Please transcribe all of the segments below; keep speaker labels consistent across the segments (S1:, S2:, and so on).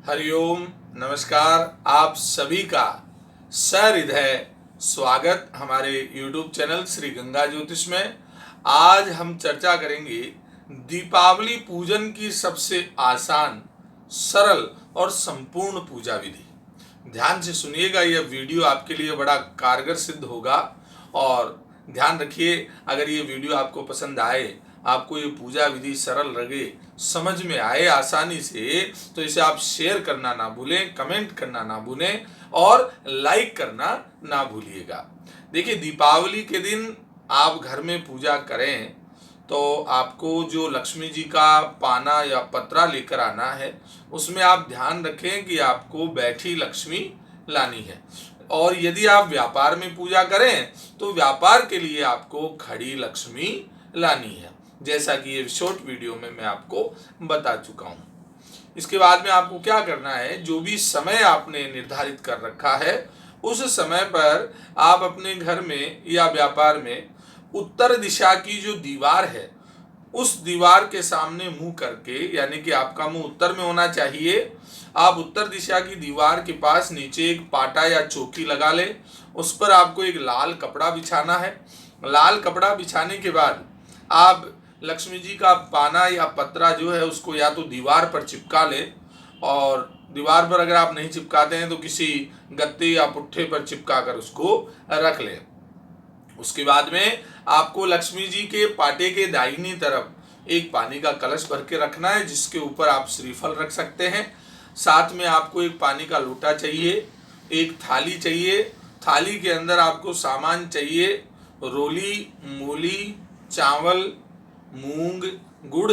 S1: हरिओम। नमस्कार। आप सभी का सहृदय स्वागत हमारे YouTube चैनल श्री गंगा ज्योतिष में। आज हम चर्चा करेंगे दीपावली पूजन की सबसे आसान, सरल और संपूर्ण पूजा विधि। ध्यान से सुनिएगा, यह वीडियो आपके लिए बड़ा कारगर सिद्ध होगा। और ध्यान रखिए, अगर ये वीडियो आपको पसंद आए, आपको ये पूजा विधि सरल लगे, समझ में आए आसानी से, तो इसे आप शेयर करना ना भूलें, कमेंट करना ना भूलें और लाइक करना ना भूलिएगा। देखिए, दीपावली के दिन आप घर में पूजा करें तो आपको जो लक्ष्मी जी का पाना या पतरा लेकर आना है, उसमें आप ध्यान रखें कि आपको बैठी लक्ष्मी लानी है। और यदि आप व्यापार में पूजा करें तो व्यापार के लिए आपको खड़ी लक्ष्मी लानी है, जैसा कि ये शॉर्ट वीडियो में मैं आपको बता चुका हूँ। इसके बाद में आपको क्या करना है, जो भी समय आपने निर्धारित कर रखा है उस समय पर आप अपने घर में या व्यापार में उत्तर दिशा की जो दीवार है, उस दीवार के सामने मुंह करके, यानी कि आपका मुंह उत्तर में होना चाहिए, आप उत्तर दिशा की दीवार के पास नीचे एक पाटा या चौकी लगा लें। उस पर आपको एक लाल कपड़ा बिछाना है। लाल कपड़ा बिछाने के बाद आप लक्ष्मी जी का पाना या पतरा जो है उसको या तो दीवार पर चिपका ले, और दीवार पर अगर आप नहीं चिपकाते हैं तो किसी गत्ते या पुट्ठे पर चिपका कर उसको रख लें। उसके बाद में आपको लक्ष्मी जी के पाटे के दाहिनी तरफ एक पानी का कलश भर के रखना है, जिसके ऊपर आप श्रीफल रख सकते हैं। साथ में आपको एक पानी का लोटा चाहिए, एक थाली चाहिए। थाली के अंदर आपको सामान चाहिए: रोली, मूली, चावल, मूंग, गुड़,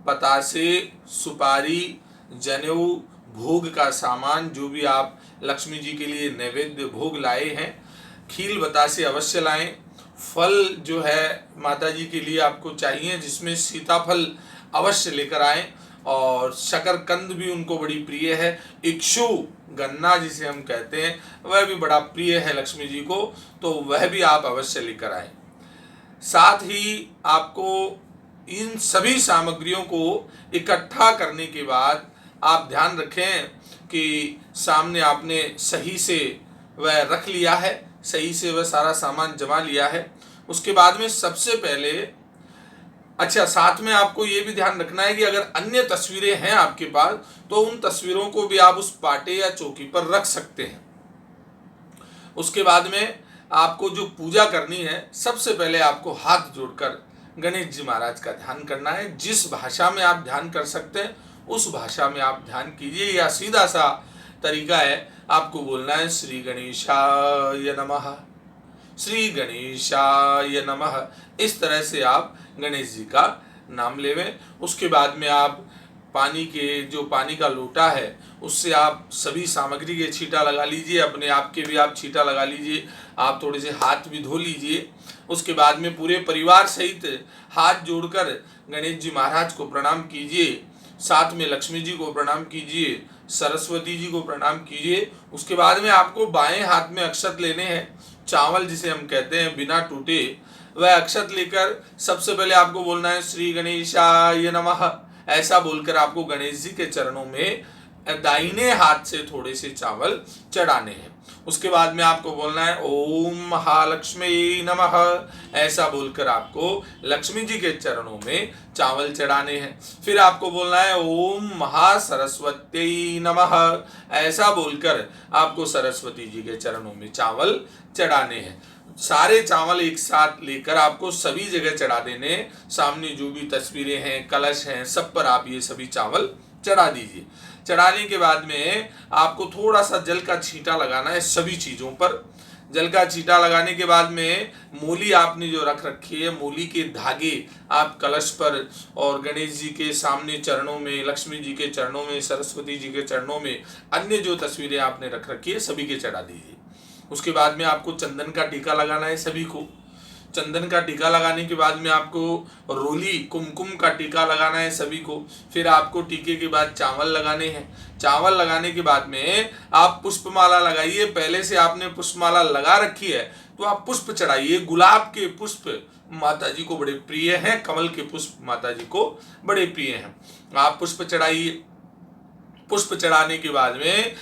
S1: पतासे, सुपारी, जनेऊ, भोग का सामान, जो भी आप लक्ष्मी जी के लिए नैवेद्य भोग लाए हैं। खील बतासे अवश्य लाएं। फल जो है माता जी के लिए आपको चाहिए, जिसमें सीताफल अवश्य लेकर आएं, और शकरकंद भी उनको बड़ी प्रिय है। इक्षु, गन्ना जिसे हम कहते हैं, वह भी बड़ा प्रिय है लक्ष्मी जी को, तो वह भी आप अवश्य लेकर आएं। साथ ही आपको इन सभी सामग्रियों को इकट्ठा करने के बाद आप ध्यान रखें कि सामने आपने सही से वह रख लिया है, सही से वह सारा सामान जमा लिया है। उसके बाद में सबसे पहले, अच्छा, साथ में आपको ये भी ध्यान रखना है कि अगर अन्य तस्वीरें हैं आपके पास तो उन तस्वीरों को भी आप उस पाटे या चौकी पर रख सकते हैं। उसके बाद में आपको जो पूजा करनी है, सबसे पहले आपको हाथ जोड़कर गणेश जी महाराज का ध्यान करना है। जिस भाषा में आप ध्यान कर सकते हैं उस भाषा में आप ध्यान कीजिए, या सीधा सा तरीका है, आपको बोलना है श्री गणेशाय नमः, श्री गणेशाय नमः। इस तरह से आप गणेश जी का नाम लेवें। उसके बाद में आप पानी का लोटा है, उससे आप सभी सामग्री के छींटा लगा लीजिए, अपने आप के भी आप छींटा लगा लीजिए, आप थोड़े से हाथ भी धो लीजिए। उसके बाद में पूरे परिवार सहित हाथ जोड़कर गणेश जी महाराज को प्रणाम कीजिए, साथ में लक्ष्मी जी को प्रणाम कीजिए, सरस्वती जी को प्रणाम कीजिए। उसके बाद में आपको बाएं हाथ में अक्षत लेने हैं, चावल जिसे हम कहते हैं, बिना टूटे वह अक्षत लेकर सबसे पहले आपको बोलना है श्री गणेशाय नमः। ऐसा बोलकर आपको गणेश जी के चरणों में दाहिने हाथ से थोड़े से चावल चढ़ाने हैं। उसके बाद में आपको बोलना है ओम महालक्ष्मी नमः। ऐसा बोलकर आपको लक्ष्मी जी के चरणों में चावल चढ़ाने हैं। फिर आपको बोलना है ओम महासरस्वती नमः। ऐसा बोलकर आपको सरस्वती जी के चरणों में चावल चढ़ाने हैं। सारे चावल एक साथ लेकर आपको सभी जगह चढ़ा देने। सामने जो भी तस्वीरें हैं, कलश हैं, सब पर आप ये सभी चावल चढ़ा दीजिए। चढ़ाने के बाद में आपको थोड़ा सा जल का छींटा लगाना है सभी चीज़ों पर। जल का छींटा लगाने के बाद में मूली आपने जो रख रखी है, मूली के धागे आप कलश पर और गणेश जी के सामने चरणों में, लक्ष्मी जी के चरणों में, सरस्वती जी के चरणों में, अन्य जो तस्वीरें आपने रख रखी है सभी के चढ़ा दीजिए। उसके बाद में आपको चंदन का टीका लगाना है सभी को। चंदन का टीका लगाने के बाद में आपको रोली, कुमकुम का टीका लगाना है सभी को। फिर आपको टीके के बाद चावल लगाने हैं। चावल लगाने के बाद में आप पुष्पमाला लगाइए। पहले से आपने पुष्पमाला लगा रखी है तो आप पुष्प चढ़ाइए। गुलाब के पुष्प माता जी को बड़े प्रिय हैं, कमल के पुष्प माता जी को बड़े प्रिय हैं। आप पुष्प चढ़ाइए। पुष्प चढ़ाने के बाद में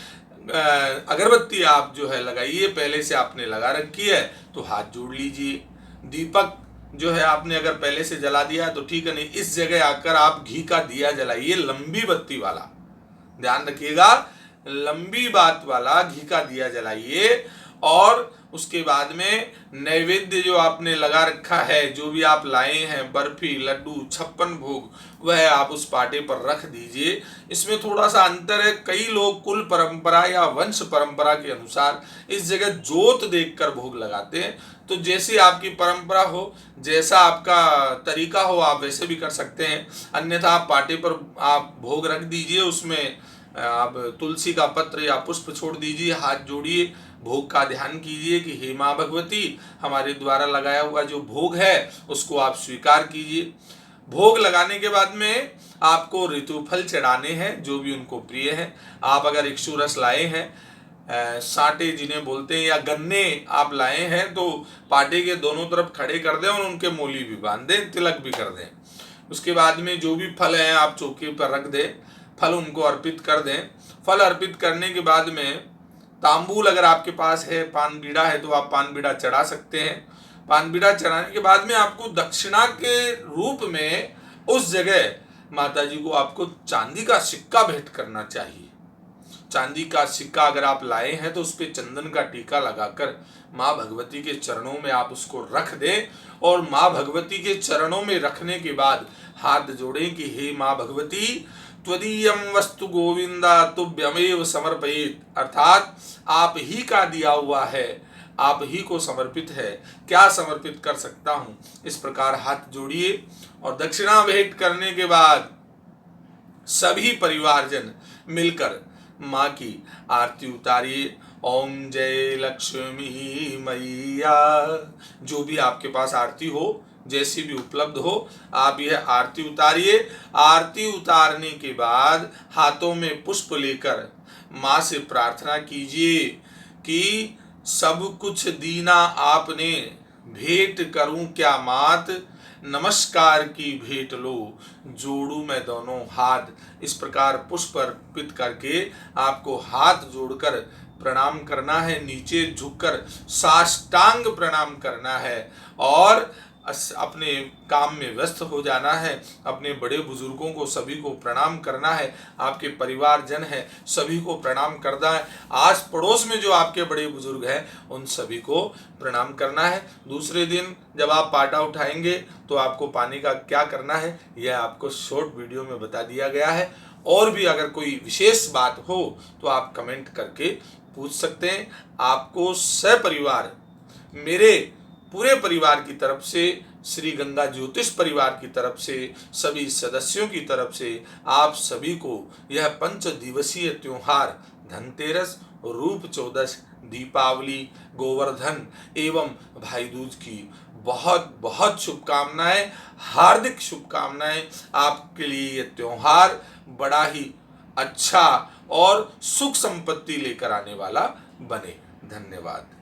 S1: अगरबत्ती आप जो है लगाइए, पहले से आपने लगा रखी है तो हाथ जोड़ लीजिए। दीपक जो है आपने अगर पहले से जला दिया है तो ठीक है, नहीं इस जगह आकर आप घी का दिया जलाइए, लंबी बत्ती वाला, ध्यान रखिएगा, लंबी बात वाला घी का दिया जलाइए। और उसके बाद में नैवेद्य जो आपने लगा रखा है, जो भी आप लाए हैं, बर्फी, लड्डू, 56 भोग, वह आप उस पाटे पर रख दीजिए। इसमें थोड़ा सा अंतर है, कई लोग कुल परंपरा या वंश परंपरा के अनुसार इस जगह जोत देखकर भोग लगाते हैं। तो जैसी आपकी परंपरा हो, जैसा आपका तरीका हो, आप वैसे भी कर सकते हैं। अन्यथा आप पाटे पर आप भोग रख दीजिए, उसमें आप तुलसी का पत्र या पुष्प छोड़ दीजिए, हाथ जोड़िए, भोग का ध्यान कीजिए कि हे माँ भगवती, हमारे द्वारा लगाया हुआ जो भोग है उसको आप स्वीकार कीजिए। भोग लगाने के बाद में आपको ऋतुफल चढ़ाने हैं, जो भी उनको प्रिय है। आप अगर इक्षुरस लाए हैं, साटे जिन्हें बोलते हैं, या गन्ने आप लाए हैं, तो पाटे के दोनों तरफ खड़े कर दें और उनके मोली भी बांध दें, तिलक भी कर दें। उसके बाद में जो भी फल हैं आप चौकी पर रख दें, फल उनको अर्पित कर दें। फल अर्पित करने के बाद में तांबूल अगर आपके पास है, पान बीड़ा है तो आप पान बीड़ा चढ़ा सकते हैं। पान बीड़ा चढ़ाने के बाद में आपको दक्षिणा के रूप में उस जगह माता जी को आपको चांदी का सिक्का भेंट करना चाहिए। चांदी का सिक्का अगर आप लाए हैं तो उस पर चंदन का टीका लगाकर माँ भगवती के चरणों में आप उसको रख दें। और माँ भगवती के चरणों में रखने के बाद हाथ जोड़ें कि हे माँ भगवती, त्वदीयम वस्तु गोविंदा तुभ्यमेव समर्पयेत, अर्थात आप ही का दिया हुआ है, आप ही को समर्पित है, क्या समर्पित कर सकता हूँ। इस प्रकार हाथ जोड़िए और दक्षिणा भेंट करने के बाद सभी परिवारजन मिलकर माँ की आरती उतारिए। ओम जय लक्ष्मी मैया, जो भी आपके पास आरती हो, जैसी भी उपलब्ध हो, आप यह आरती उतारिए। आरती उतारने के बाद हाथों में पुष्प लेकर माँ से प्रार्थना कीजिए कि सब कुछ दीना आपने, भेंट करूं क्या मात, नमस्कार की भेंट लो, जोड़ू मैं दोनों हाथ। इस प्रकार पुष्प अर्पित करके आपको हाथ जोड़कर प्रणाम करना है, नीचे झुककर साष्टांग प्रणाम करना है और अपने काम में व्यस्त हो जाना है। अपने बड़े बुजुर्गों को सभी को प्रणाम करना है, आपके परिवारजन है सभी को प्रणाम करना है। आस पड़ोस में जो आपके बड़े बुजुर्ग हैं उन सभी को प्रणाम करना है। दूसरे दिन जब आप पाटा उठाएंगे तो आपको पानी का क्या करना है, यह आपको शॉर्ट वीडियो में बता दिया गया है। और भी अगर कोई विशेष बात हो तो आप कमेंट करके पूछ सकते हैं। आपको सपरिवार, मेरे पूरे परिवार की तरफ से, श्री गंगा ज्योतिष परिवार की तरफ से, सभी सदस्यों की तरफ से आप सभी को यह 5 दिवसीय त्योहार धनतेरस, रूप चौदस, दीपावली, गोवर्धन एवं भाई दूज की बहुत बहुत शुभकामनाएं, हार्दिक शुभकामनाएं। आपके लिए ये त्योहार बड़ा ही अच्छा और सुख संपत्ति लेकर आने वाला बने। धन्यवाद।